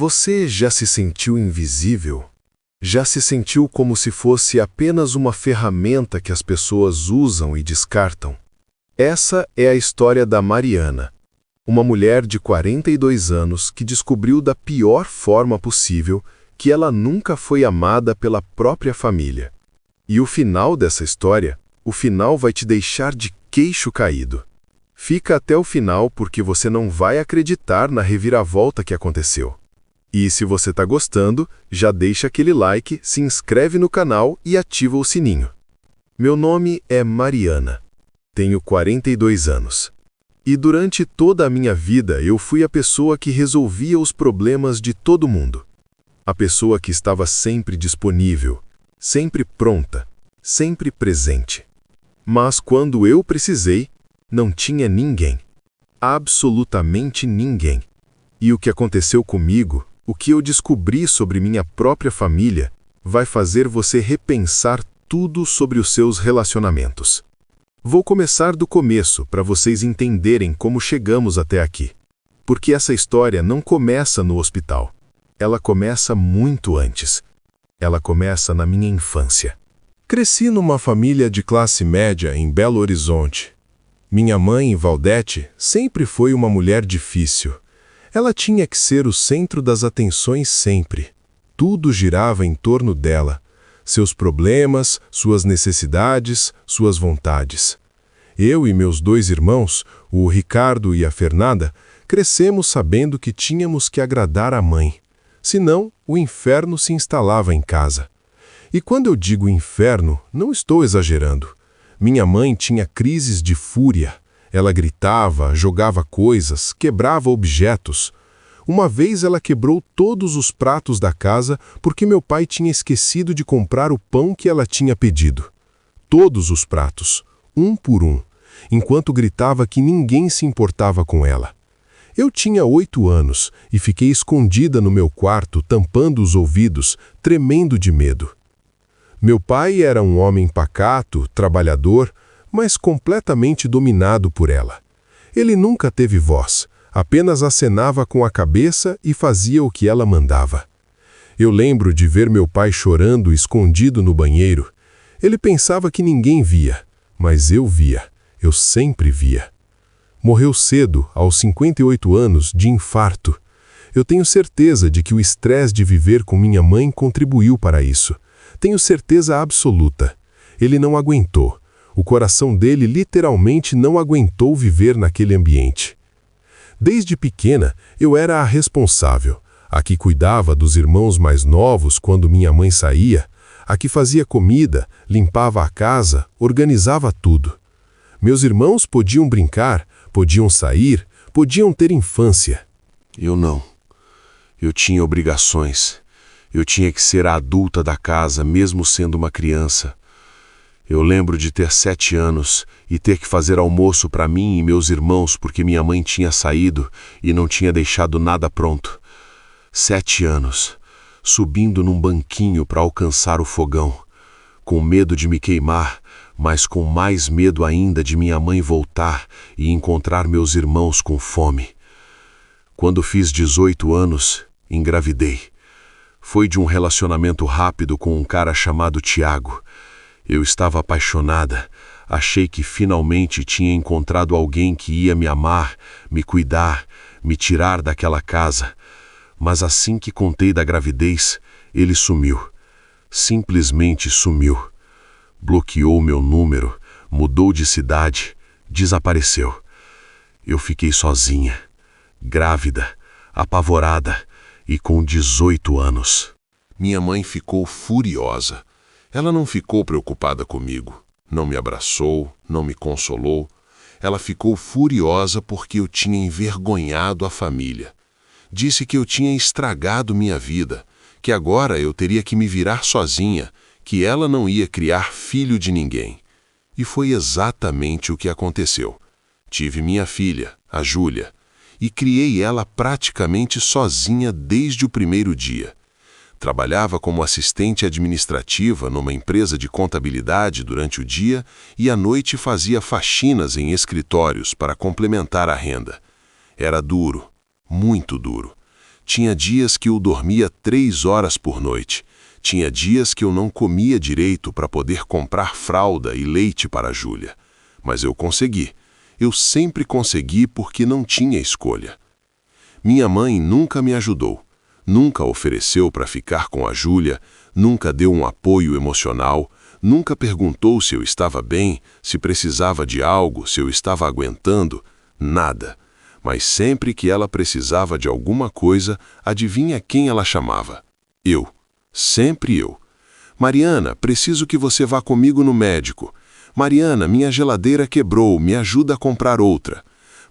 Você já se sentiu invisível? Já se sentiu como se fosse apenas uma ferramenta que as pessoas usam e descartam? Essa é a história da Mariana, uma mulher de 42 anos que descobriu da pior forma possível que ela nunca foi amada pela própria família. E o final dessa história, o final vai te deixar de queixo caído. Fica até o final porque você não vai acreditar na reviravolta que aconteceu. E se você está gostando, já deixa aquele like, se inscreve no canal e ativa o sininho. Meu nome é Mariana. Tenho 42 anos. E durante toda a minha vida eu fui a pessoa que resolvia os problemas de todo mundo. A pessoa que estava sempre disponível, sempre pronta, sempre presente. Mas quando eu precisei, não tinha ninguém. Absolutamente ninguém. E o que aconteceu comigo, o que eu descobri sobre minha própria família, vai fazer você repensar tudo sobre os seus relacionamentos. Vou começar do começo para vocês entenderem como chegamos até aqui. Porque essa história não começa no hospital. Ela começa muito antes. Ela começa na minha infância. Cresci numa família de classe média em Belo Horizonte. Minha mãe, Valdete, sempre foi uma mulher difícil. Ela tinha que ser o centro das atenções sempre. Tudo girava em torno dela. Seus problemas, suas necessidades, suas vontades. Eu e meus 2 irmãos, o Ricardo e a Fernanda, crescemos sabendo que tínhamos que agradar a mãe. Senão, o inferno se instalava em casa. E quando eu digo inferno, não estou exagerando. Minha mãe tinha crises de fúria. Ela gritava, jogava coisas, quebrava objetos. Uma vez ela quebrou todos os pratos da casa porque meu pai tinha esquecido de comprar o pão que ela tinha pedido. Todos os pratos, um por um, enquanto gritava que ninguém se importava com ela. Eu tinha 8 anos e fiquei escondida no meu quarto, tampando os ouvidos, tremendo de medo. Meu pai era um homem pacato, trabalhador, mas completamente dominado por ela. Ele nunca teve voz, apenas acenava com a cabeça e fazia o que ela mandava. Eu lembro de ver meu pai chorando escondido no banheiro. Ele pensava que ninguém via, mas eu via, eu sempre via. Morreu cedo, aos 58 anos, de infarto. Eu tenho certeza de que o estresse de viver com minha mãe contribuiu para isso. Tenho certeza absoluta. Ele não aguentou. O coração dele literalmente não aguentou viver naquele ambiente. Desde pequena, eu era a responsável, a que cuidava dos irmãos mais novos quando minha mãe saía, a que fazia comida, limpava a casa, organizava tudo. Meus irmãos podiam brincar, podiam sair, podiam ter infância. Eu não. Eu tinha obrigações. Eu tinha que ser a adulta da casa, mesmo sendo uma criança. Eu lembro de ter 7 anos e ter que fazer almoço para mim e meus irmãos porque minha mãe tinha saído e não tinha deixado nada pronto. 7 anos, subindo num banquinho para alcançar o fogão, com medo de me queimar, mas com mais medo ainda de minha mãe voltar e encontrar meus irmãos com fome. Quando fiz 18 anos, engravidei. Foi de um relacionamento rápido com um cara chamado Tiago. Eu estava apaixonada, achei que finalmente tinha encontrado alguém que ia me amar, me cuidar, me tirar daquela casa. Mas assim que contei da gravidez, ele sumiu. Simplesmente sumiu. Bloqueou meu número, mudou de cidade, desapareceu. Eu fiquei sozinha, grávida, apavorada e com 18 anos. Minha mãe ficou furiosa. Ela não ficou preocupada comigo, não me abraçou, não me consolou. Ela ficou furiosa porque eu tinha envergonhado a família. Disse que eu tinha estragado minha vida, que agora eu teria que me virar sozinha, que ela não ia criar filho de ninguém. E foi exatamente o que aconteceu. Tive minha filha, a Júlia, e criei ela praticamente sozinha desde o primeiro dia. Trabalhava como assistente administrativa numa empresa de contabilidade durante o dia e à noite fazia faxinas em escritórios para complementar a renda. Era duro, muito duro. Tinha dias que eu dormia 3 horas por noite. Tinha dias que eu não comia direito para poder comprar fralda e leite para a Júlia. Mas eu consegui. Eu sempre consegui porque não tinha escolha. Minha mãe nunca me ajudou. Nunca ofereceu para ficar com a Júlia, nunca deu um apoio emocional, nunca perguntou se eu estava bem, se precisava de algo, se eu estava aguentando, nada. Mas sempre que ela precisava de alguma coisa, adivinha quem ela chamava? Eu. Sempre eu. Mariana, preciso que você vá comigo no médico. Mariana, minha geladeira quebrou, me ajuda a comprar outra.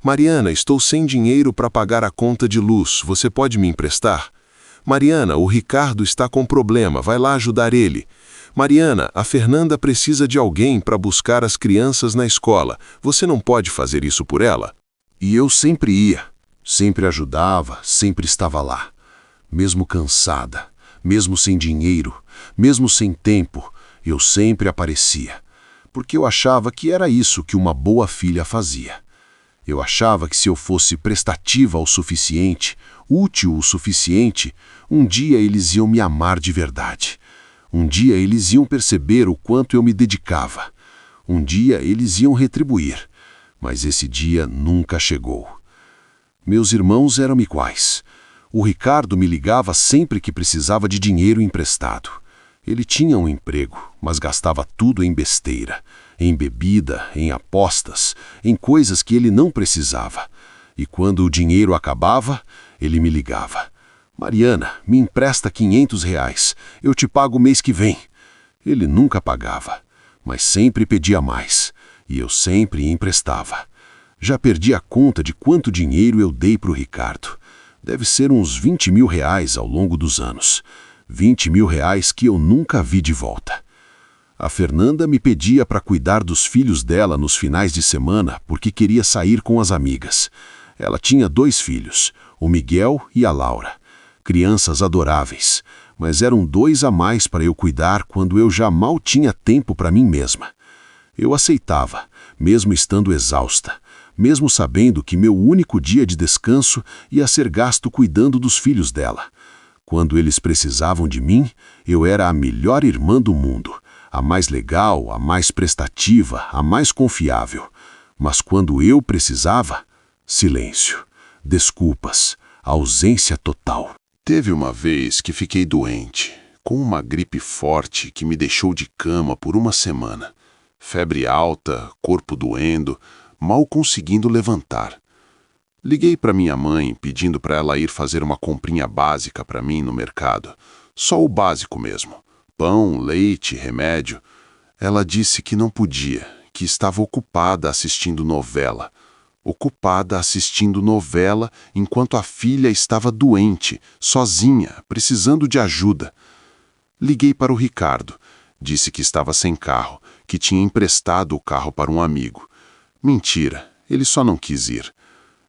Mariana, estou sem dinheiro para pagar a conta de luz, você pode me emprestar? Mariana, o Ricardo está com problema, vai lá ajudar ele. Mariana, a Fernanda precisa de alguém para buscar as crianças na escola, você não pode fazer isso por ela? E eu sempre ia, sempre ajudava, sempre estava lá. Mesmo cansada, mesmo sem dinheiro, mesmo sem tempo, eu sempre aparecia. Porque eu achava que era isso que uma boa filha fazia. Eu achava que se eu fosse prestativa o suficiente, útil o suficiente, um dia eles iam me amar de verdade. Um dia eles iam perceber o quanto eu me dedicava. Um dia eles iam retribuir. Mas esse dia nunca chegou. Meus irmãos eram iguais. O Ricardo me ligava sempre que precisava de dinheiro emprestado. Ele tinha um emprego, mas gastava tudo em besteira, em bebida, em apostas, em coisas que ele não precisava. E quando o dinheiro acabava, ele me ligava. Mariana, me empresta R$ 500, eu te pago o mês que vem. Ele nunca pagava, mas sempre pedia mais, e eu sempre emprestava. Já perdi a conta de quanto dinheiro eu dei para o Ricardo. Deve ser uns R$ 20.000 ao longo dos anos. R$ 20.000 que eu nunca vi de volta. A Fernanda me pedia para cuidar dos filhos dela nos finais de semana porque queria sair com as amigas. Ela tinha 2 filhos, o Miguel e a Laura. Crianças adoráveis, mas eram 2 a mais para eu cuidar quando eu já mal tinha tempo para mim mesma. Eu aceitava, mesmo estando exausta, mesmo sabendo que meu único dia de descanso ia ser gasto cuidando dos filhos dela. Quando eles precisavam de mim, eu era a melhor irmã do mundo, a mais legal, a mais prestativa, a mais confiável. Mas quando eu precisava, silêncio, desculpas, ausência total. Teve uma vez que fiquei doente, com uma gripe forte que me deixou de cama por uma semana. Febre alta, corpo doendo, mal conseguindo levantar. Liguei para minha mãe pedindo para ela ir fazer uma comprinha básica para mim no mercado. Só o básico mesmo. Pão, leite, remédio. Ela disse que não podia, que estava ocupada assistindo novela. Ocupada assistindo novela enquanto a filha estava doente, sozinha, precisando de ajuda. Liguei para o Ricardo. Disse que estava sem carro, que tinha emprestado o carro para um amigo. Mentira, ele só não quis ir.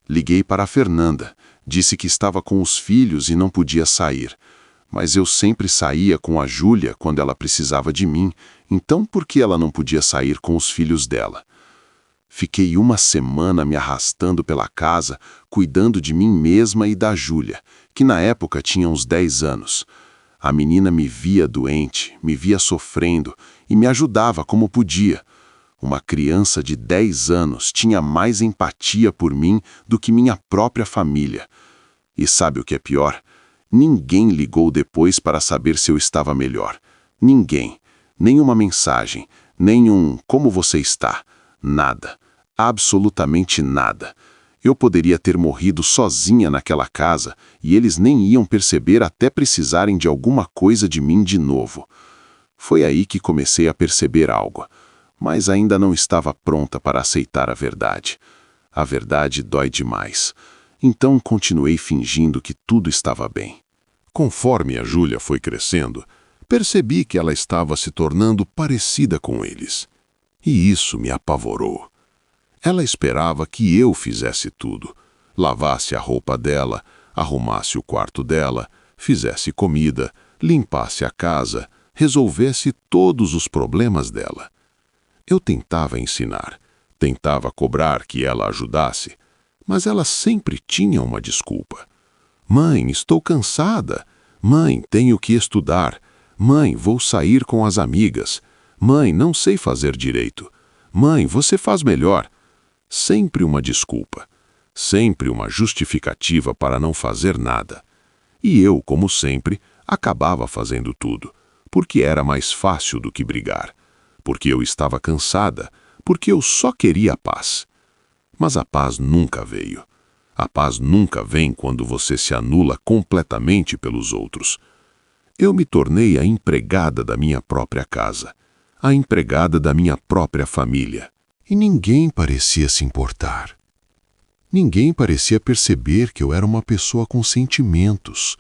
Liguei para a Fernanda. Disse que estava com os filhos e não podia sair. Mas eu sempre saía com a Júlia quando ela precisava de mim, então por que ela não podia sair com os filhos dela? Fiquei uma semana me arrastando pela casa, cuidando de mim mesma e da Júlia, que na época tinha uns 10 anos. A menina me via doente, me via sofrendo e me ajudava como podia. Uma criança de 10 anos tinha mais empatia por mim do que minha própria família. E sabe o que é pior? Ninguém ligou depois para saber se eu estava melhor. Ninguém. Nenhuma mensagem, nenhum "como você está?". Nada. Absolutamente nada. Eu poderia ter morrido sozinha naquela casa e eles nem iam perceber até precisarem de alguma coisa de mim de novo. Foi aí que comecei a perceber algo, mas ainda não estava pronta para aceitar a verdade. A verdade dói demais. Então continuei fingindo que tudo estava bem. Conforme a Júlia foi crescendo, percebi que ela estava se tornando parecida com eles. E isso me apavorou. Ela esperava que eu fizesse tudo. Lavasse a roupa dela, arrumasse o quarto dela, fizesse comida, limpasse a casa, resolvesse todos os problemas dela. Eu tentava ensinar, tentava cobrar que ela ajudasse, mas ela sempre tinha uma desculpa. Mãe, estou cansada. Mãe, tenho que estudar. Mãe, vou sair com as amigas. Mãe, não sei fazer direito. Mãe, você faz melhor. Sempre uma desculpa. Sempre uma justificativa para não fazer nada. E eu, como sempre, acabava fazendo tudo, porque era mais fácil do que brigar, porque eu estava cansada, porque eu só queria a paz. Mas a paz nunca veio. A paz nunca vem quando você se anula completamente pelos outros. Eu me tornei a empregada da minha própria casa, a empregada da minha própria família. E ninguém parecia se importar. Ninguém parecia perceber que eu era uma pessoa com sentimentos,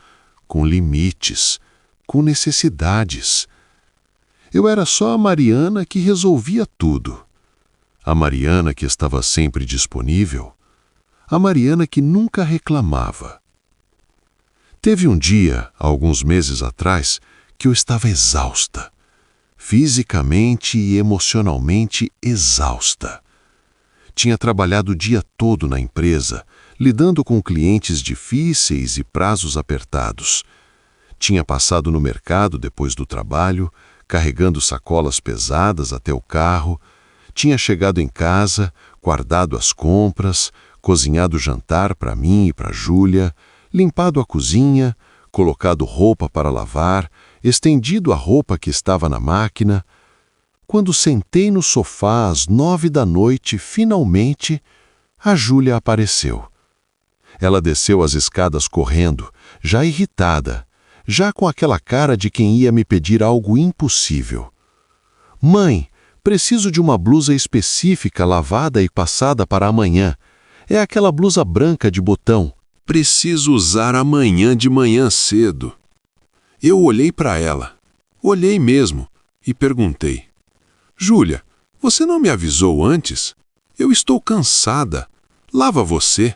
com limites, com necessidades. Eu era só a Mariana que resolvia tudo. A Mariana que estava sempre disponível. A Mariana que nunca reclamava. Teve um dia, alguns meses atrás, que eu estava exausta. Fisicamente e emocionalmente exausta. Tinha trabalhado o dia todo na empresa, lidando com clientes difíceis e prazos apertados. Tinha passado no mercado depois do trabalho, carregando sacolas pesadas até o carro. Tinha chegado em casa, guardado as compras, cozinhado jantar para mim e para Júlia, limpado a cozinha, colocado roupa para lavar, estendido a roupa que estava na máquina. Quando sentei no sofá às 9 da noite, finalmente, a Júlia apareceu. Ela desceu as escadas correndo, já irritada, já com aquela cara de quem ia me pedir algo impossível. Mãe, preciso de uma blusa específica lavada e passada para amanhã. É aquela blusa branca de botão. Preciso usar amanhã de manhã cedo. Eu olhei para ela, olhei mesmo, e perguntei: Júlia, você não me avisou antes? Eu estou cansada. Lava você.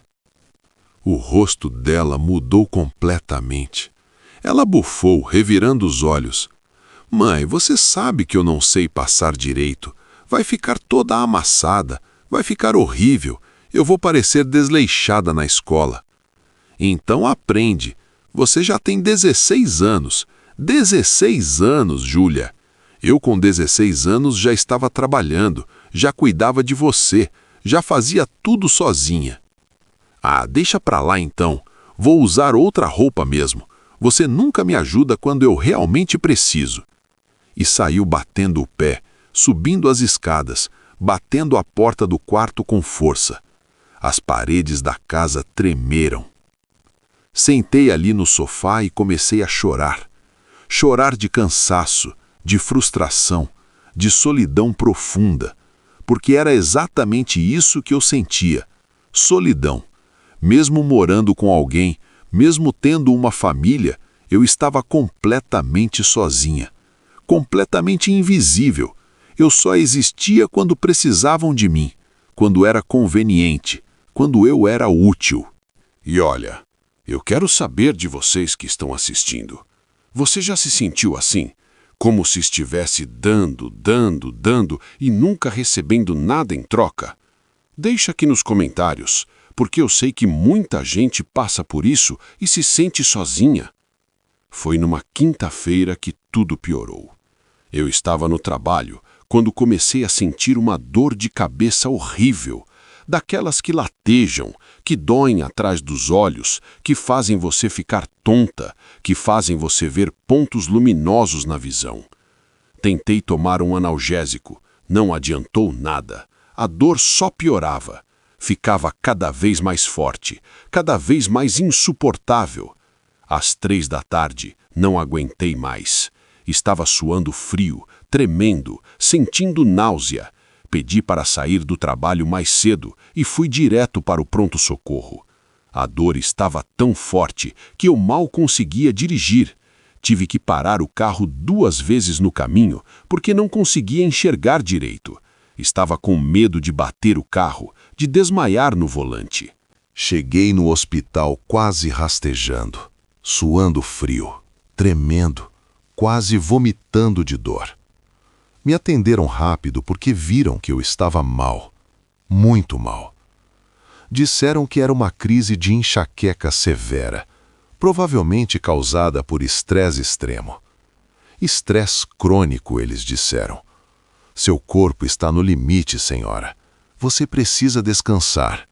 O rosto dela mudou completamente. Ela bufou, revirando os olhos. Mãe, você sabe que eu não sei passar direito. Vai ficar toda amassada. Vai ficar horrível. Eu vou parecer desleixada na escola. Então aprende. Você já tem 16 anos. 16 anos, Júlia. Eu com 16 anos já estava trabalhando, já cuidava de você, já fazia tudo sozinha. Ah, deixa pra lá então. Vou usar outra roupa mesmo. Você nunca me ajuda quando eu realmente preciso. E saiu batendo o pé, subindo as escadas, batendo a porta do quarto com força. As paredes da casa tremeram. Sentei ali no sofá e comecei a chorar. Chorar de cansaço, de frustração, de solidão profunda, porque era exatamente isso que eu sentia, solidão. Mesmo morando com alguém, mesmo tendo uma família, eu estava completamente sozinha, completamente invisível. Eu só existia quando precisavam de mim, quando era conveniente, quando eu era útil. E olha, eu quero saber de vocês que estão assistindo. Você já se sentiu assim? Como se estivesse dando e nunca recebendo nada em troca? Deixa aqui nos comentários, porque eu sei que muita gente passa por isso e se sente sozinha. Foi numa quinta-feira que tudo piorou. Eu estava no trabalho quando comecei a sentir uma dor de cabeça horrível, daquelas que latejam, que doem atrás dos olhos, que fazem você ficar tonta, que fazem você ver pontos luminosos na visão. Tentei tomar um analgésico, não adiantou nada. A dor só piorava. Ficava cada vez mais forte, cada vez mais insuportável. Às 3 da tarde, não aguentei mais. Estava suando frio, tremendo, sentindo náusea. Pedi para sair do trabalho mais cedo e fui direto para o pronto-socorro. A dor estava tão forte que eu mal conseguia dirigir. Tive que parar o carro 2 vezes no caminho porque não conseguia enxergar direito. Estava com medo de bater o carro, de desmaiar no volante. Cheguei no hospital quase rastejando, suando frio, tremendo, quase vomitando de dor. Me atenderam rápido porque viram que eu estava mal, muito mal. Disseram que era uma crise de enxaqueca severa, provavelmente causada por estresse extremo. Estresse crônico, eles disseram. Seu corpo está no limite, senhora. Você precisa descansar.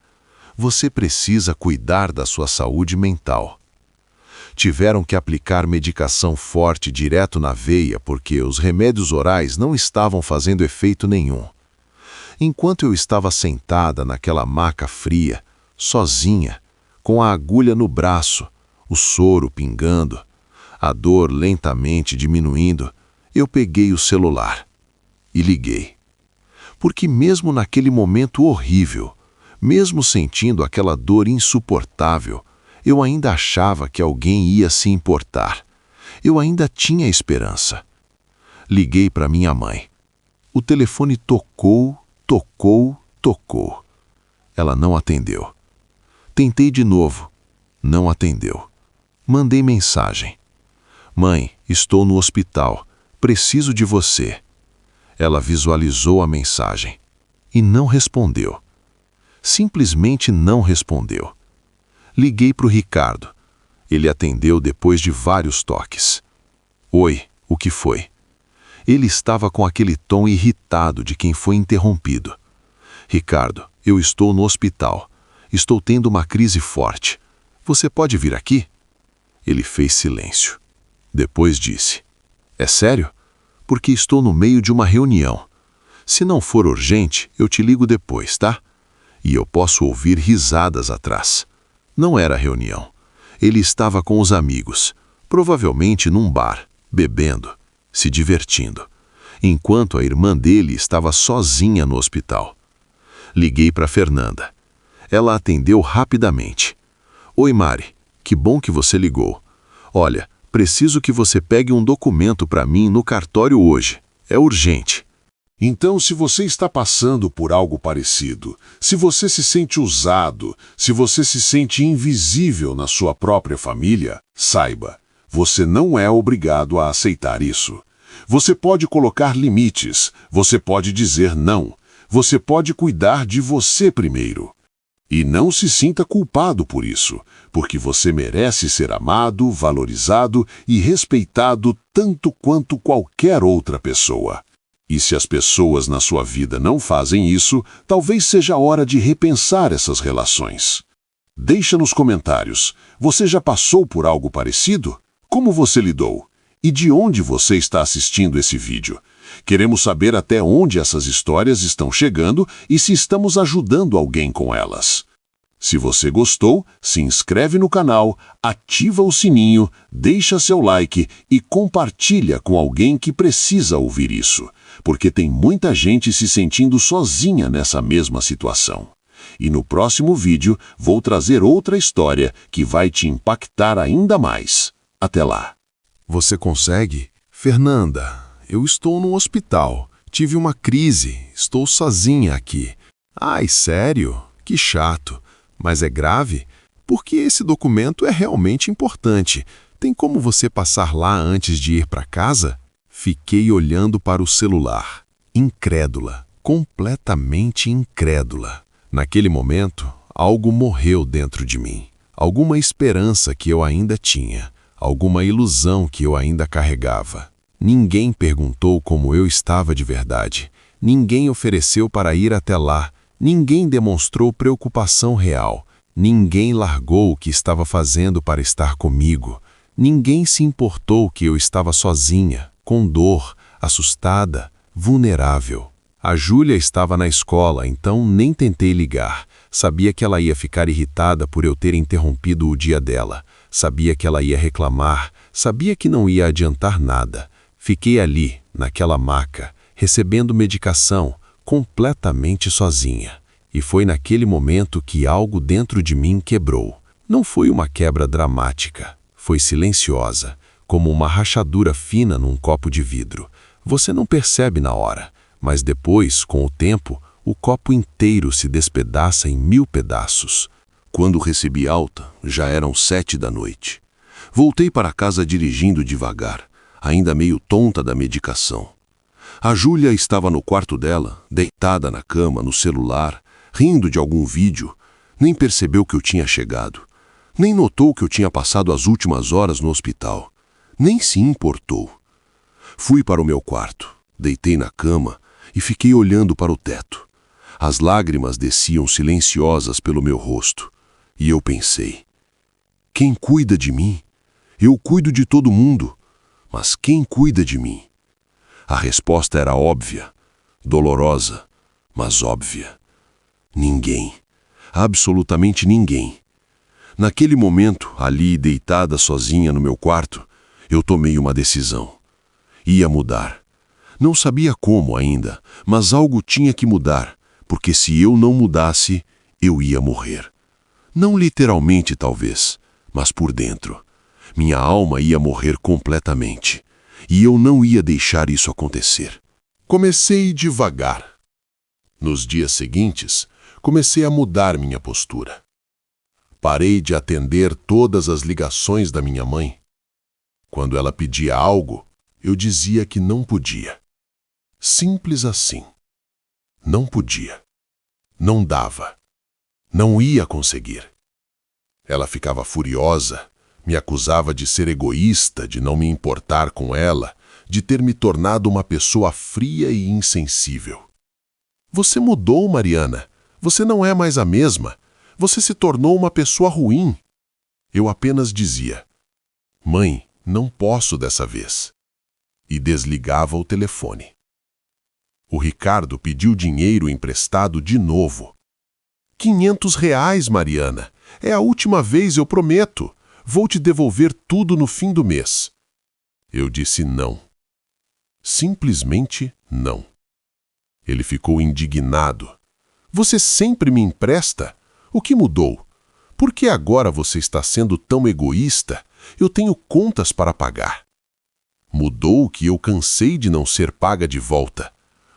Você precisa cuidar da sua saúde mental. Tiveram que aplicar medicação forte direto na veia porque os remédios orais não estavam fazendo efeito nenhum. Enquanto eu estava sentada naquela maca fria, sozinha, com a agulha no braço, o soro pingando, a dor lentamente diminuindo, eu peguei o celular e liguei. Porque mesmo naquele momento horrível, mesmo sentindo aquela dor insuportável, eu ainda achava que alguém ia se importar. Eu ainda tinha esperança. Liguei para minha mãe. O telefone tocou, tocou, tocou. Ela não atendeu. Tentei de novo. Não atendeu. Mandei mensagem. Mãe, estou no hospital. Preciso de você. Ela visualizou a mensagem e não respondeu. Simplesmente não respondeu. Liguei para o Ricardo. Ele atendeu depois de vários toques. Oi, o que foi? Ele estava com aquele tom irritado de quem foi interrompido. Ricardo, eu estou no hospital. Estou tendo uma crise forte. Você pode vir aqui? Ele fez silêncio. Depois disse: É sério? Porque estou no meio de uma reunião. Se não for urgente, eu te ligo depois, tá? E eu posso ouvir risadas atrás. Não era reunião. Ele estava com os amigos, provavelmente num bar, bebendo, se divertindo, enquanto a irmã dele estava sozinha no hospital. Liguei para Fernanda. Ela atendeu rapidamente. Oi, Mari, que bom que você ligou. Olha, preciso que você pegue um documento para mim no cartório hoje. É urgente. Então, se você está passando por algo parecido, se você se sente usado, se você se sente invisível na sua própria família, saiba, você não é obrigado a aceitar isso. Você pode colocar limites, você pode dizer não, você pode cuidar de você primeiro. E não se sinta culpado por isso, porque você merece ser amado, valorizado e respeitado tanto quanto qualquer outra pessoa. E se as pessoas na sua vida não fazem isso, talvez seja a hora de repensar essas relações. Deixa nos comentários, você já passou por algo parecido? Como você lidou? E de onde você está assistindo esse vídeo? Queremos saber até onde essas histórias estão chegando e se estamos ajudando alguém com elas. Se você gostou, se inscreve no canal, ativa o sininho, deixa seu like e compartilha com alguém que precisa ouvir isso, porque tem muita gente se sentindo sozinha nessa mesma situação. E no próximo vídeo vou trazer outra história que vai te impactar ainda mais. Até lá! Você consegue? Fernanda, eu estou no hospital. Tive uma crise. Estou sozinha aqui. Ai, sério? Que chato. Mas é grave? Porque esse documento é realmente importante. Tem como você passar lá antes de ir para casa? Fiquei olhando para o celular. Incrédula. Completamente incrédula. Naquele momento, algo morreu dentro de mim. Alguma esperança que eu ainda tinha. Alguma ilusão que eu ainda carregava. Ninguém perguntou como eu estava de verdade. Ninguém ofereceu para ir até lá. Ninguém demonstrou preocupação real. Ninguém largou o que estava fazendo para estar comigo. Ninguém se importou que eu estava sozinha, com dor, assustada, vulnerável. A Júlia estava na escola, então nem tentei ligar. Sabia que ela ia ficar irritada por eu ter interrompido o dia dela. Sabia que ela ia reclamar. Sabia que não ia adiantar nada. Fiquei ali, naquela maca, recebendo medicação, completamente sozinha. E foi naquele momento que algo dentro de mim quebrou. Não foi uma quebra dramática. Foi silenciosa, como uma rachadura fina num copo de vidro. Você não percebe na hora, mas depois, com o tempo, o copo inteiro se despedaça em 1000 pedaços. Quando recebi alta, já eram 7 da noite. Voltei para casa dirigindo devagar, ainda meio tonta da medicação. A Júlia estava no quarto dela, deitada na cama, no celular, rindo de algum vídeo. Nem percebeu que eu tinha chegado. Nem notou que eu tinha passado as últimas horas no hospital. Nem se importou. Fui para o meu quarto, deitei na cama e fiquei olhando para o teto. As lágrimas desciam silenciosas pelo meu rosto. E eu pensei: quem cuida de mim? Eu cuido de todo mundo. Mas quem cuida de mim? A resposta era óbvia, dolorosa, mas óbvia. Ninguém. Absolutamente ninguém. Naquele momento, ali deitada sozinha no meu quarto, eu tomei uma decisão. Ia mudar. Não sabia como ainda, mas algo tinha que mudar, porque se eu não mudasse, eu ia morrer. Não literalmente, talvez, mas por dentro. Minha alma ia morrer completamente. E eu não ia deixar isso acontecer. Comecei devagar. Nos dias seguintes, comecei a mudar minha postura. Parei de atender todas as ligações da minha mãe. Quando ela pedia algo, eu dizia que não podia. Simples assim. Não podia. Não dava. Não ia conseguir. Ela ficava furiosa, me acusava de ser egoísta, de não me importar com ela, de ter me tornado uma pessoa fria e insensível. Você mudou, Mariana. Você não é mais a mesma. Você se tornou uma pessoa ruim. Eu apenas dizia: mãe, não posso dessa vez. E desligava o telefone. O Ricardo pediu dinheiro emprestado de novo. R$ 500, Mariana. É a última vez, eu prometo. Vou te devolver tudo no fim do mês. Eu disse não. Simplesmente não. Ele ficou indignado. Você sempre me empresta? O que mudou? Por que agora você está sendo tão egoísta? Eu tenho contas para pagar. Mudou que eu cansei de não ser paga de volta.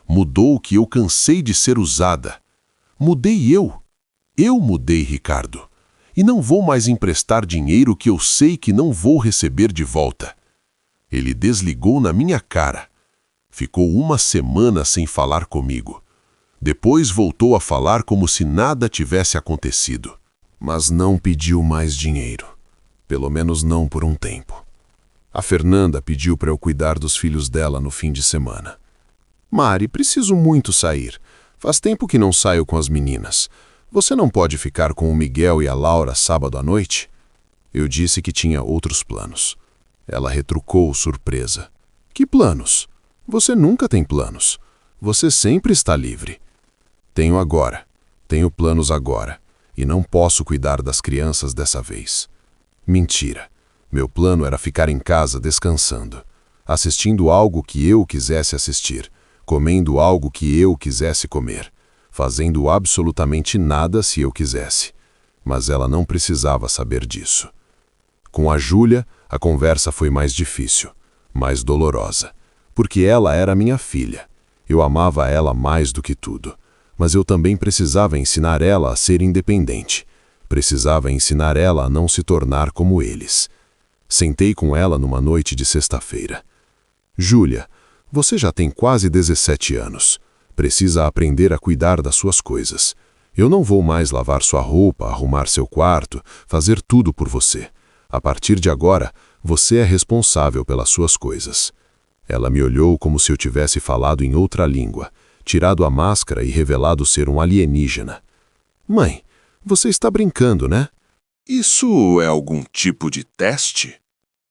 Mudou que eu cansei de ser usada. Mudei eu. Eu mudei, Ricardo. E não vou mais emprestar dinheiro que eu sei que não vou receber de volta. Ele desligou na minha cara. Ficou uma semana sem falar comigo. Depois voltou a falar como se nada tivesse acontecido. Mas não pediu mais dinheiro. Pelo menos não por um tempo. A Fernanda pediu para eu cuidar dos filhos dela no fim de semana. Mari, preciso muito sair. Faz tempo que não saio com as meninas. Você não pode ficar com o Miguel e a Laura sábado à noite? Eu disse que tinha outros planos. Ela retrucou surpresa. Que planos? Você nunca tem planos. Você sempre está livre. Tenho agora. Tenho planos agora. E não posso cuidar das crianças dessa vez. Mentira. Meu plano era ficar em casa descansando, assistindo algo que eu quisesse assistir, comendo algo que eu quisesse comer, fazendo absolutamente nada se eu quisesse. Mas ela não precisava saber disso. Com a Júlia, a conversa foi mais difícil, mais dolorosa, porque ela era minha filha. Eu amava ela mais do que tudo, mas eu também precisava ensinar ela a ser independente. Precisava ensinar ela a não se tornar como eles. Sentei com ela numa noite de sexta-feira. Júlia, você já tem quase 17 anos. Precisa aprender a cuidar das suas coisas. Eu não vou mais lavar sua roupa, arrumar seu quarto, fazer tudo por você. A partir de agora, você é responsável pelas suas coisas. Ela me olhou como se eu tivesse falado em outra língua, tirado a máscara e revelado ser um alienígena. Mãe, você está brincando, né? Isso é algum tipo de teste?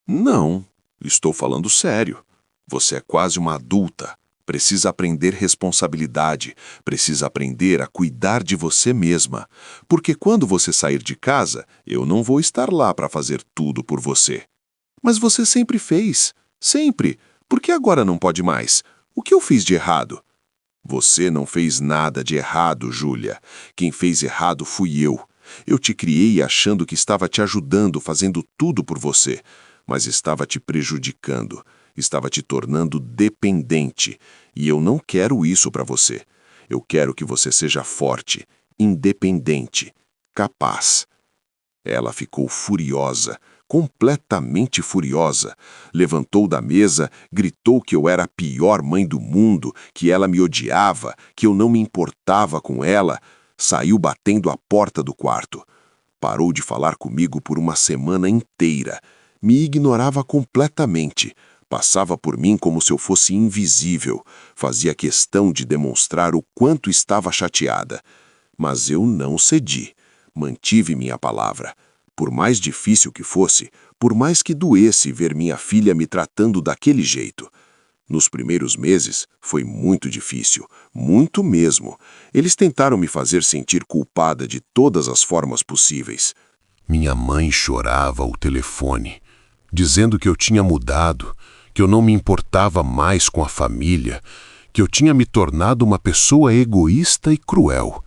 Não, estou falando sério. Você é quase uma adulta. Precisa aprender responsabilidade, precisa aprender a cuidar de você mesma. Porque quando você sair de casa, eu não vou estar lá para fazer tudo por você. Mas você sempre fez. Sempre. Por que agora não pode mais? O que eu fiz de errado? Você não fez nada de errado, Júlia. Quem fez errado fui eu. Eu te criei achando que estava te ajudando, fazendo tudo por você, mas estava te prejudicando, estava te tornando dependente, e eu não quero isso para você. Eu quero que você seja forte, independente, capaz. Ela ficou furiosa, completamente furiosa. Levantou da mesa, gritou que eu era a pior mãe do mundo, que ela me odiava, que eu não me importava com ela. Saiu batendo a porta do quarto. Parou de falar comigo por uma semana inteira. Me ignorava completamente. Passava por mim como se eu fosse invisível. Fazia questão de demonstrar o quanto estava chateada. Mas eu não cedi. Mantive minha palavra. Por mais difícil que fosse, por mais que doesse ver minha filha me tratando daquele jeito. Nos primeiros meses, foi muito difícil, muito mesmo. Eles tentaram me fazer sentir culpada de todas as formas possíveis. Minha mãe chorava ao telefone, dizendo que eu tinha mudado, que eu não me importava mais com a família, que eu tinha me tornado uma pessoa egoísta e cruel.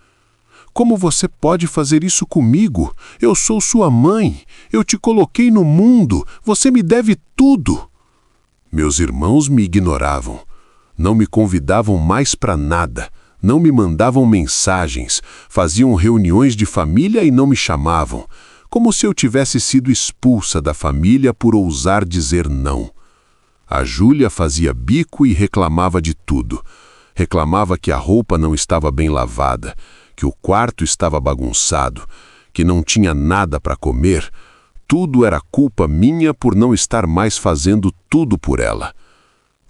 Como você pode fazer isso comigo? Eu sou sua mãe, eu te coloquei no mundo, você me deve tudo. Meus irmãos me ignoravam, não me convidavam mais para nada, não me mandavam mensagens, faziam reuniões de família e não me chamavam, como se eu tivesse sido expulsa da família por ousar dizer não. A Júlia fazia bico e reclamava de tudo. Reclamava que a roupa não estava bem lavada, que o quarto estava bagunçado, que não tinha nada para comer. Tudo era culpa minha por não estar mais fazendo tudo por ela.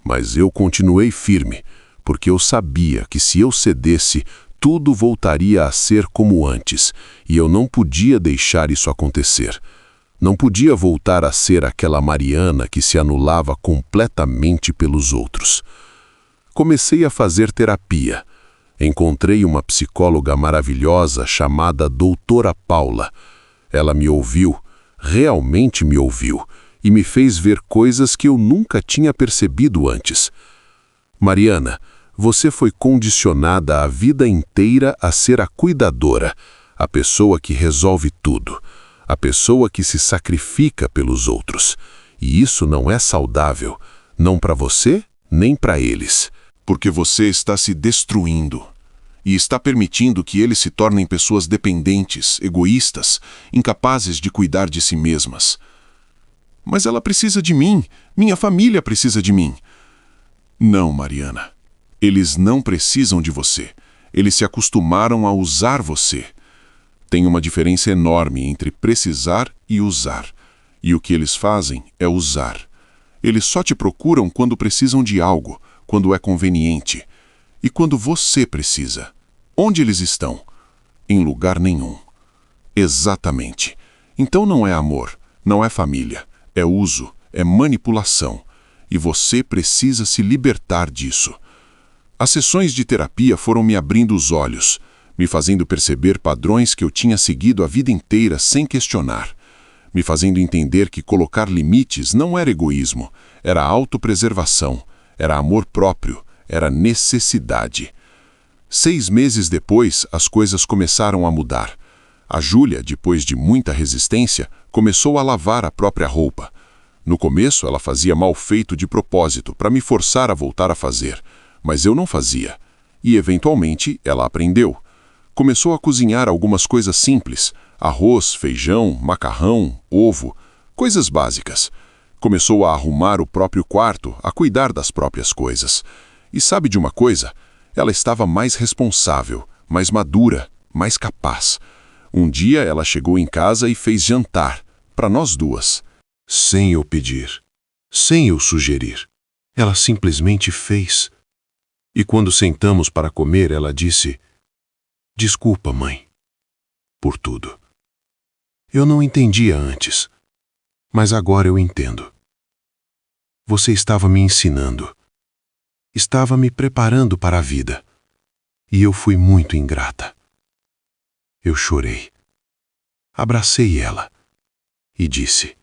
Mas eu continuei firme, porque eu sabia que se eu cedesse, tudo voltaria a ser como antes, e eu não podia deixar isso acontecer. Não podia voltar a ser aquela Mariana que se anulava completamente pelos outros. Comecei a fazer terapia. Encontrei uma psicóloga maravilhosa chamada Doutora Paula. Ela me ouviu, realmente me ouviu, e me fez ver coisas que eu nunca tinha percebido antes. Mariana, você foi condicionada a vida inteira a ser a cuidadora, a pessoa que resolve tudo, a pessoa que se sacrifica pelos outros. E isso não é saudável, não para você, nem para eles. Porque você está se destruindo e está permitindo que eles se tornem pessoas dependentes, egoístas, incapazes de cuidar de si mesmas. Mas ela precisa de mim, minha família precisa de mim. Não, Mariana. Eles não precisam de você. Eles se acostumaram a usar você. Tem uma diferença enorme entre precisar e usar. E o que eles fazem é usar. Eles só te procuram quando precisam de algo, quando é conveniente. E quando você precisa. Onde eles estão? Em lugar nenhum. Exatamente. Então não é amor, não é família. É uso, é manipulação. E você precisa se libertar disso. As sessões de terapia foram me abrindo os olhos, me fazendo perceber padrões que eu tinha seguido a vida inteira sem questionar, me fazendo entender que colocar limites não era egoísmo, era autopreservação, era amor próprio, era necessidade. 6 meses depois, as coisas começaram a mudar. A Júlia, depois de muita resistência, começou a lavar a própria roupa. No começo, ela fazia mal feito de propósito, para me forçar a voltar a fazer, mas eu não fazia. E, eventualmente, ela aprendeu. Começou a cozinhar algumas coisas simples, arroz, feijão, macarrão, ovo, coisas básicas. Começou a arrumar o próprio quarto, a cuidar das próprias coisas. E sabe de uma coisa? Ela estava mais responsável, mais madura, mais capaz. Um dia ela chegou em casa e fez jantar, para nós duas. Sem eu pedir, sem eu sugerir. Ela simplesmente fez. E quando sentamos para comer, ela disse: "Desculpa, mãe, por tudo. Eu não entendia antes, mas agora eu entendo. Você estava me ensinando. Estava me preparando para a vida. E eu fui muito ingrata." Eu chorei. Abracei ela e disse: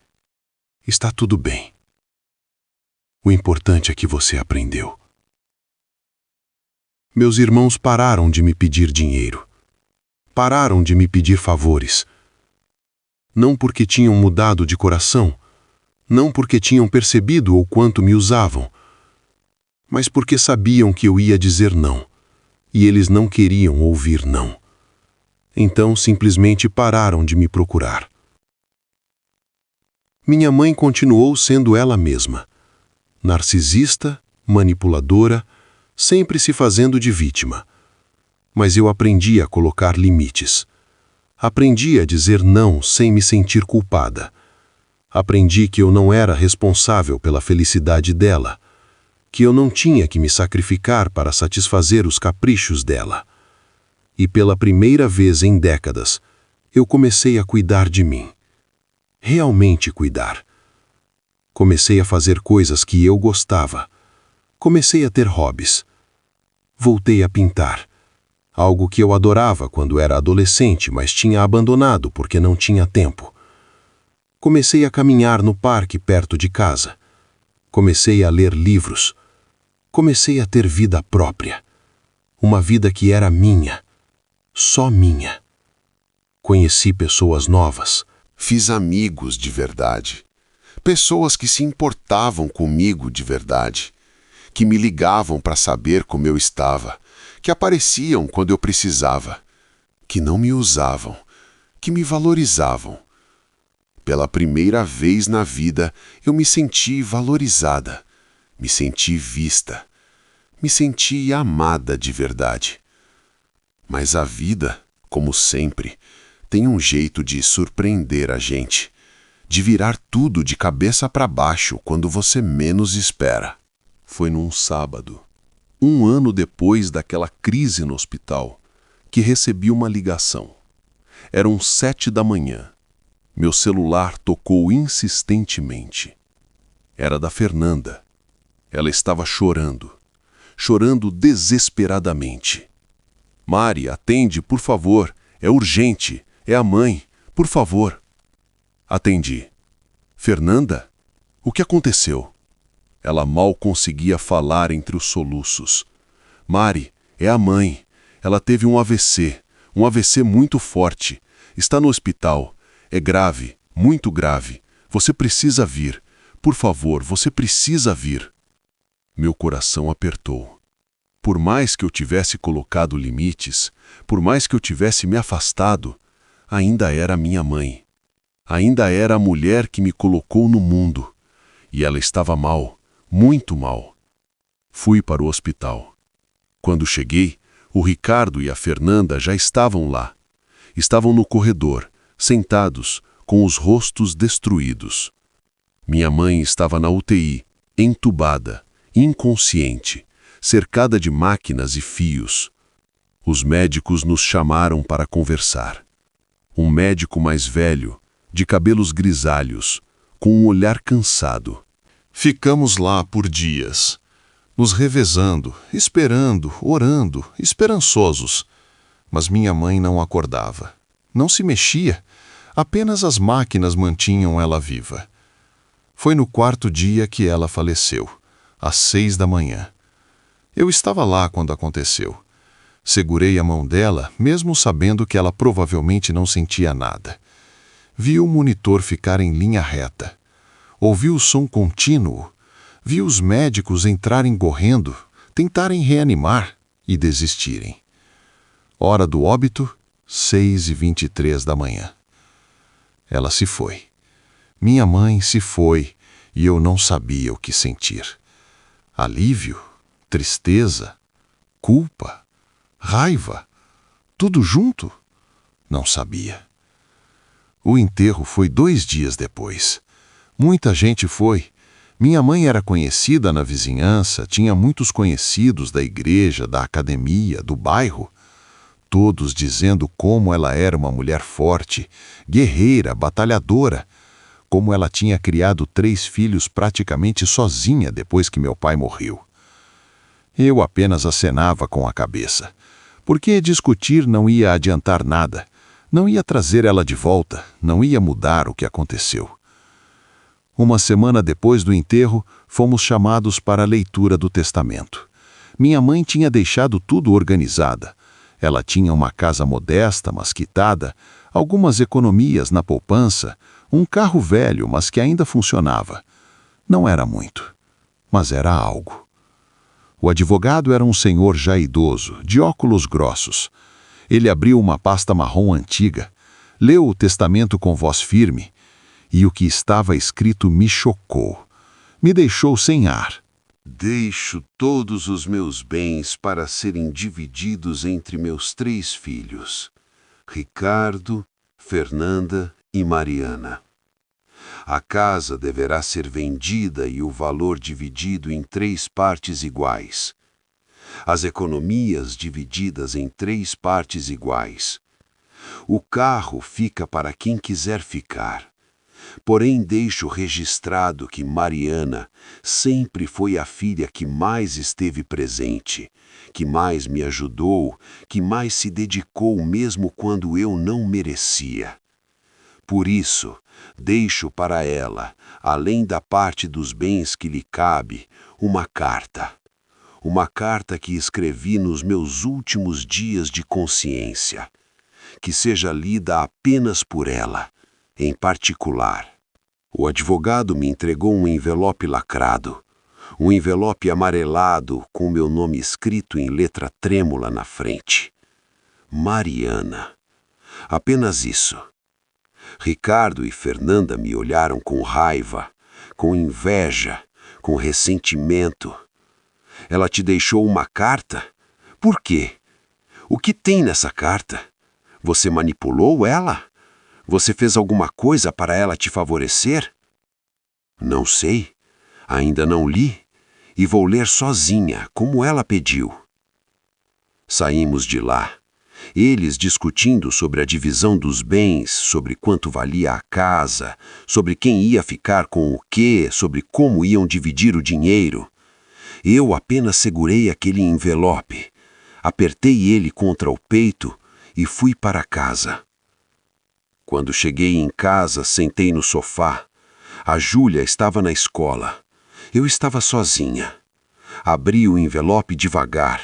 "Está tudo bem. O importante é que você aprendeu." Meus irmãos pararam de me pedir dinheiro. Pararam de me pedir favores. Não porque tinham mudado de coração, não porque tinham percebido o quanto me usavam, mas porque sabiam que eu ia dizer não, e eles não queriam ouvir não. Então simplesmente pararam de me procurar. Minha mãe continuou sendo ela mesma, narcisista, manipuladora, sempre se fazendo de vítima. Mas eu aprendi a colocar limites. Aprendi a dizer não sem me sentir culpada. Aprendi que eu não era responsável pela felicidade dela, que eu não tinha que me sacrificar para satisfazer os caprichos dela. E pela primeira vez em décadas, eu comecei a cuidar de mim. Realmente cuidar. Comecei a fazer coisas que eu gostava. Comecei a ter hobbies. Voltei a pintar. Algo que eu adorava quando era adolescente, mas tinha abandonado porque não tinha tempo. Comecei a caminhar no parque perto de casa. Comecei a ler livros. Comecei a ter vida própria. Uma vida que era minha. Só minha. Conheci pessoas novas. Fiz amigos de verdade. Pessoas que se importavam comigo de verdade. Que me ligavam para saber como eu estava. Que apareciam quando eu precisava. Que não me usavam. Que me valorizavam. Pela primeira vez na vida, eu me senti valorizada, me senti vista, me senti amada de verdade. Mas a vida, como sempre, tem um jeito de surpreender a gente, de virar tudo de cabeça para baixo quando você menos espera. Foi num sábado, 1 ano depois daquela crise no hospital, que recebi uma ligação. Eram 7 da manhã. Meu celular tocou insistentemente. Era da Fernanda. Ela estava chorando desesperadamente. Mari, atende, por favor. É urgente. É a mãe. Por favor. Atendi. Fernanda? O que aconteceu? Ela mal conseguia falar entre os soluços. Mari, é a mãe. Ela teve um AVC muito forte. Está no hospital. É grave, muito grave. Você precisa vir. Por favor, você precisa vir. Meu coração apertou. Por mais que eu tivesse colocado limites, por mais que eu tivesse me afastado, ainda era minha mãe. Ainda era a mulher que me colocou no mundo. E ela estava mal, muito mal. Fui para o hospital. Quando cheguei, o Ricardo e a Fernanda já estavam lá. Estavam no corredor, sentados, com os rostos destruídos. Minha mãe estava na UTI, entubada, inconsciente, cercada de máquinas e fios. Os médicos nos chamaram para conversar. Um médico mais velho, de cabelos grisalhos, com um olhar cansado. Ficamos lá por dias, nos revezando, esperando, orando, esperançosos. Mas minha mãe não acordava. Não se mexia, apenas as máquinas mantinham ela viva. Foi no 4º dia que ela faleceu, às 6 da manhã. Eu estava lá quando aconteceu. Segurei a mão dela, mesmo sabendo que ela provavelmente não sentia nada. Vi o monitor ficar em linha reta. Ouvi o som contínuo. Vi os médicos entrarem correndo, tentarem reanimar e desistirem. Hora do óbito, 6h23 da manhã. Ela se foi. Minha mãe se foi e eu não sabia o que sentir. Alívio, tristeza, culpa, raiva, tudo junto? Não sabia. O enterro foi 2 dias depois. Muita gente foi. Minha mãe era conhecida na vizinhança, tinha muitos conhecidos da igreja, da academia, do bairro. Todos dizendo como ela era uma mulher forte, guerreira, batalhadora, como ela tinha criado 3 filhos praticamente sozinha depois que meu pai morreu. Eu apenas acenava com a cabeça, porque discutir não ia adiantar nada, não ia trazer ela de volta, não ia mudar o que aconteceu. Uma semana depois do enterro, fomos chamados para a leitura do testamento. Minha mãe tinha deixado tudo organizada. Ela tinha uma casa modesta, mas quitada, algumas economias na poupança, um carro velho, mas que ainda funcionava. Não era muito, mas era algo. O advogado era um senhor já idoso, de óculos grossos. Ele abriu uma pasta marrom antiga, leu o testamento com voz firme, e o que estava escrito me chocou, me deixou sem ar. Deixo todos os meus bens para serem divididos entre meus 3 filhos. Ricardo, Fernanda e Mariana. A casa deverá ser vendida e o valor dividido em 3 partes iguais. As economias divididas em 3 partes iguais. O carro fica para quem quiser ficar. Porém, deixo registrado que Mariana sempre foi a filha que mais esteve presente, que mais me ajudou, que mais se dedicou mesmo quando eu não merecia. Por isso, deixo para ela, além da parte dos bens que lhe cabe, uma carta. Uma carta que escrevi nos meus últimos dias de consciência. Que seja lida apenas por ela, em particular. O advogado me entregou um envelope lacrado, um envelope amarelado com meu nome escrito em letra trêmula na frente. Mariana. Apenas isso. Ricardo e Fernanda me olharam com raiva, com inveja, com ressentimento. Ela te deixou uma carta? Por quê? O que tem nessa carta? Você manipulou ela? Você fez alguma coisa para ela te favorecer? Não sei. Ainda não li. E vou ler sozinha, como ela pediu. Saímos de lá. Eles discutindo sobre a divisão dos bens, sobre quanto valia a casa, sobre quem ia ficar com o quê, sobre como iam dividir o dinheiro. Eu apenas segurei aquele envelope, apertei ele contra o peito e fui para casa. Quando cheguei em casa, sentei no sofá. A Júlia estava na escola. Eu estava sozinha. Abri o envelope devagar.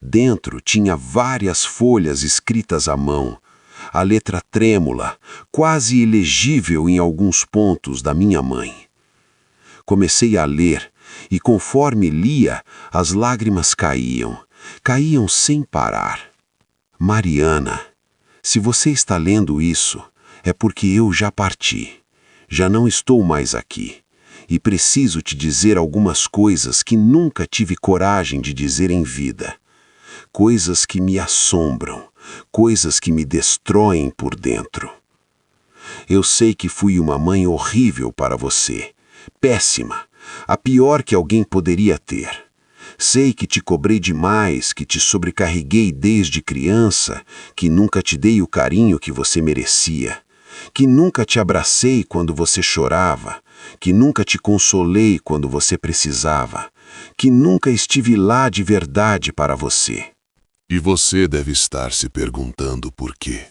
Dentro tinha várias folhas escritas à mão. A letra trêmula, quase ilegível em alguns pontos, da minha mãe. Comecei a ler, e conforme lia, as lágrimas caíam. Caíam sem parar. Mariana, se você está lendo isso, é porque eu já parti. Já não estou mais aqui. E preciso te dizer algumas coisas que nunca tive coragem de dizer em vida. Coisas que me assombram, coisas que me destroem por dentro. Eu sei que fui uma mãe horrível para você. Péssima. A pior que alguém poderia ter. Sei que te cobrei demais, que te sobrecarreguei desde criança, que nunca te dei o carinho que você merecia, que nunca te abracei quando você chorava, que nunca te consolei quando você precisava, que nunca estive lá de verdade para você. E você deve estar se perguntando por quê.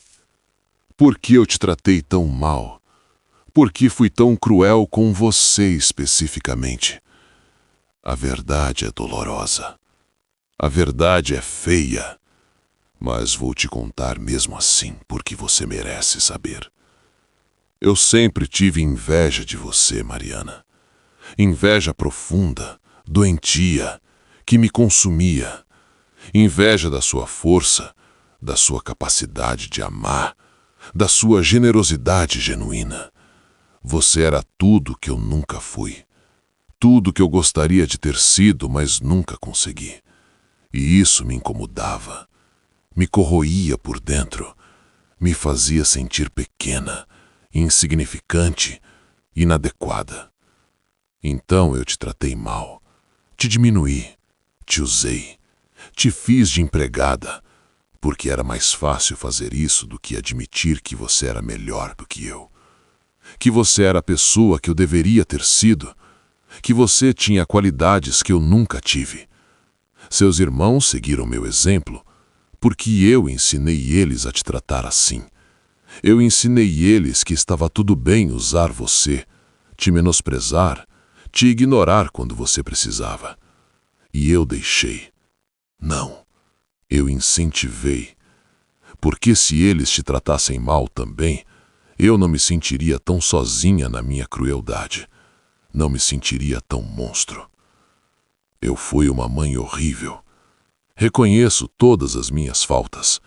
Por que eu te tratei tão mal? Por que fui tão cruel com você especificamente? A verdade é dolorosa. A verdade é feia. Mas vou te contar mesmo assim, porque você merece saber. Eu sempre tive inveja de você, Mariana. Inveja profunda, doentia, que me consumia. Inveja da sua força, da sua capacidade de amar, da sua generosidade genuína. Você era tudo que eu nunca fui. Tudo que eu gostaria de ter sido, mas nunca consegui. E isso me incomodava. Me corroía por dentro. Me fazia sentir pequena, insignificante, inadequada. Então eu te tratei mal. Te diminuí. Te usei. Te fiz de empregada. Porque era mais fácil fazer isso do que admitir que você era melhor do que eu. Que você era a pessoa que eu deveria ter sido. Que você tinha qualidades que eu nunca tive. Seus irmãos seguiram meu exemplo, porque eu ensinei eles a te tratar assim. Eu ensinei eles que estava tudo bem usar você, te menosprezar, te ignorar quando você precisava. E eu deixei. Não, eu incentivei. Porque se eles te tratassem mal também, eu não me sentiria tão sozinha na minha crueldade. Não me sentiria tão monstro. Eu fui uma mãe horrível. Reconheço todas as minhas faltas,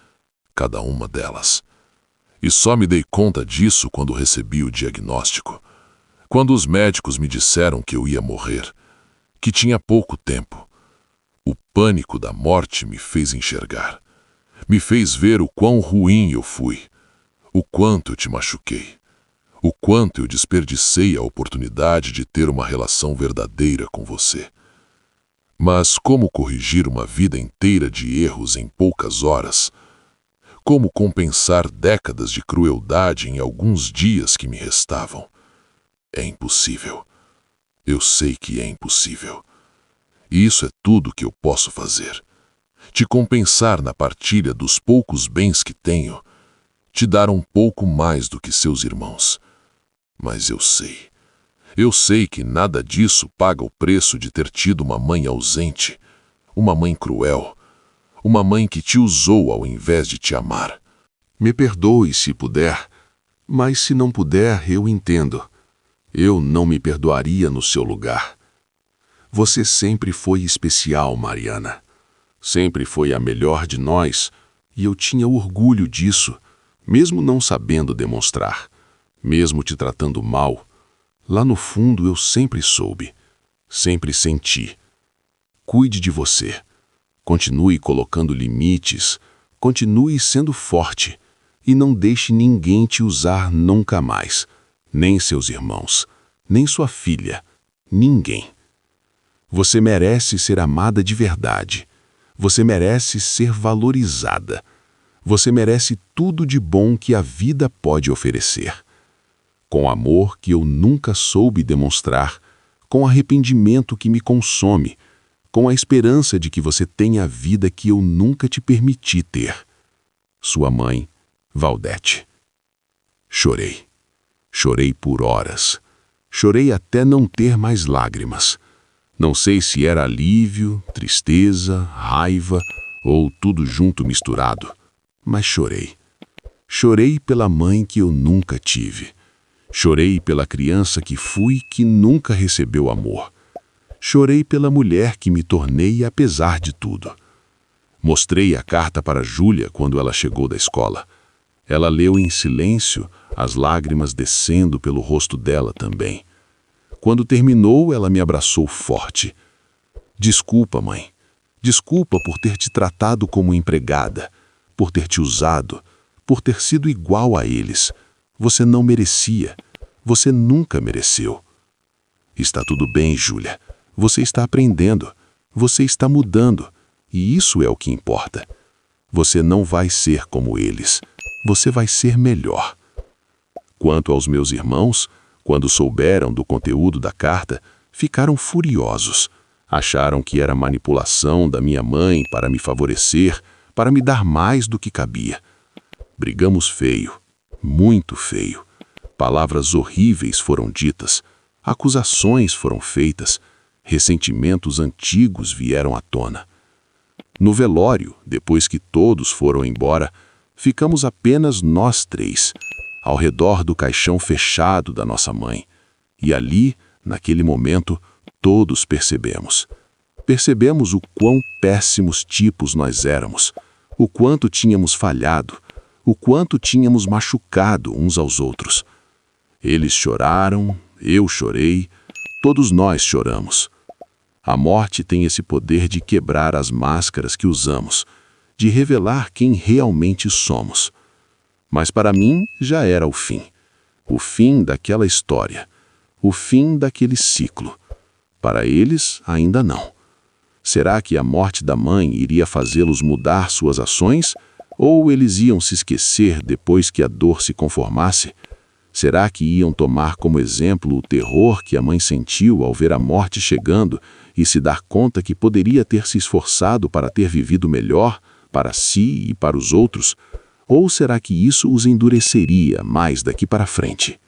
cada uma delas. E só me dei conta disso quando recebi o diagnóstico. Quando os médicos me disseram que eu ia morrer, que tinha pouco tempo. O pânico da morte me fez enxergar. Me fez ver o quão ruim eu fui, o quanto eu te machuquei, o quanto eu desperdicei a oportunidade de ter uma relação verdadeira com você. Mas como corrigir uma vida inteira de erros em poucas horas? Como compensar décadas de crueldade em alguns dias que me restavam? É impossível. Eu sei que é impossível. E isso é tudo que eu posso fazer. Te compensar na partilha dos poucos bens que tenho, te dar um pouco mais do que seus irmãos. Mas eu sei que nada disso paga o preço de ter tido uma mãe ausente, uma mãe cruel, uma mãe que te usou ao invés de te amar. Me perdoe se puder, mas se não puder, eu entendo. Eu não me perdoaria no seu lugar. Você sempre foi especial, Mariana. Sempre foi a melhor de nós, e eu tinha orgulho disso, mesmo não sabendo demonstrar, mesmo te tratando mal. Lá no fundo eu sempre soube, sempre senti. Cuide de você. Continue colocando limites, continue sendo forte, e não deixe ninguém te usar nunca mais, nem seus irmãos, nem sua filha, ninguém. Você merece ser amada de verdade. Você merece ser valorizada. Você merece tudo de bom que a vida pode oferecer. Com amor que eu nunca soube demonstrar, com arrependimento que me consome, com a esperança de que você tenha a vida que eu nunca te permiti ter. Sua mãe, Valdete. Chorei. Chorei por horas. Chorei até não ter mais lágrimas. Não sei se era alívio, tristeza, raiva ou tudo junto misturado, mas chorei. Chorei pela mãe que eu nunca tive. Chorei pela criança que fui que nunca recebeu amor. Chorei pela mulher que me tornei apesar de tudo. Mostrei a carta para Júlia quando ela chegou da escola. Ela leu em silêncio, as lágrimas descendo pelo rosto dela também. Quando terminou, ela me abraçou forte. Desculpa, mãe. Desculpa por ter te tratado como empregada, por ter te usado, por ter sido igual a eles. Você não merecia. Você nunca mereceu. Está tudo bem, Júlia. Você está aprendendo. Você está mudando. E isso é o que importa. Você não vai ser como eles. Você vai ser melhor. Quanto aos meus irmãos, quando souberam do conteúdo da carta, ficaram furiosos. Acharam que era manipulação da minha mãe para me favorecer, para me dar mais do que cabia. Brigamos feio, muito feio. Palavras horríveis foram ditas, acusações foram feitas, ressentimentos antigos vieram à tona. No velório, depois que todos foram embora, ficamos apenas nós três, ao redor do caixão fechado da nossa mãe. E ali, naquele momento, todos percebemos. Percebemos o quão péssimos tipos nós éramos, o quanto tínhamos falhado, o quanto tínhamos machucado uns aos outros. Eles choraram, eu chorei, todos nós choramos. A morte tem esse poder de quebrar as máscaras que usamos, de revelar quem realmente somos. Mas para mim já era o fim daquela história, o fim daquele ciclo. Para eles, ainda não. Será que a morte da mãe iria fazê-los mudar suas ações? Ou eles iam se esquecer depois que a dor se conformasse? Será que iam tomar como exemplo o terror que a mãe sentiu ao ver a morte chegando e se dar conta que poderia ter se esforçado para ter vivido melhor, para si e para os outros? Ou será que isso os endureceria mais daqui para frente?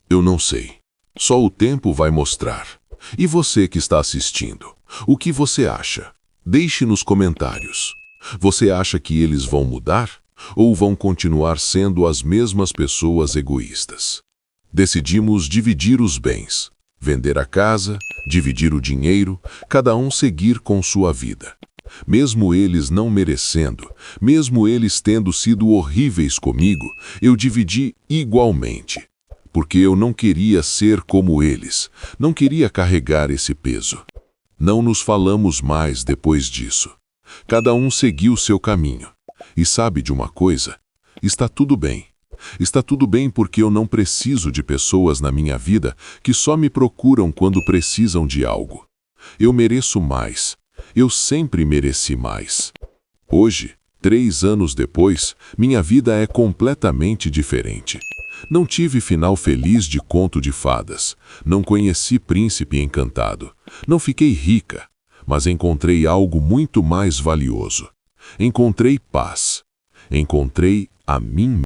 Eu não sei. Só o tempo vai mostrar. E você que está assistindo, o que você acha? Deixe nos comentários. Você acha que eles vão mudar? Ou vão continuar sendo as mesmas pessoas egoístas? Decidimos dividir os bens, vender a casa, dividir o dinheiro, cada um seguir com sua vida. Mesmo eles não merecendo, mesmo eles tendo sido horríveis comigo, eu dividi igualmente. Porque eu não queria ser como eles, não queria carregar esse peso. Não nos falamos mais depois disso. Cada um seguiu seu caminho. E sabe de uma coisa? Está tudo bem. Está tudo bem porque eu não preciso de pessoas na minha vida que só me procuram quando precisam de algo. Eu mereço mais. Eu sempre mereci mais. Hoje, 3 anos depois, minha vida é completamente diferente. Não tive final feliz de conto de fadas. Não conheci príncipe encantado. Não fiquei rica, mas encontrei algo muito mais valioso. Encontrei paz. Encontrei a mim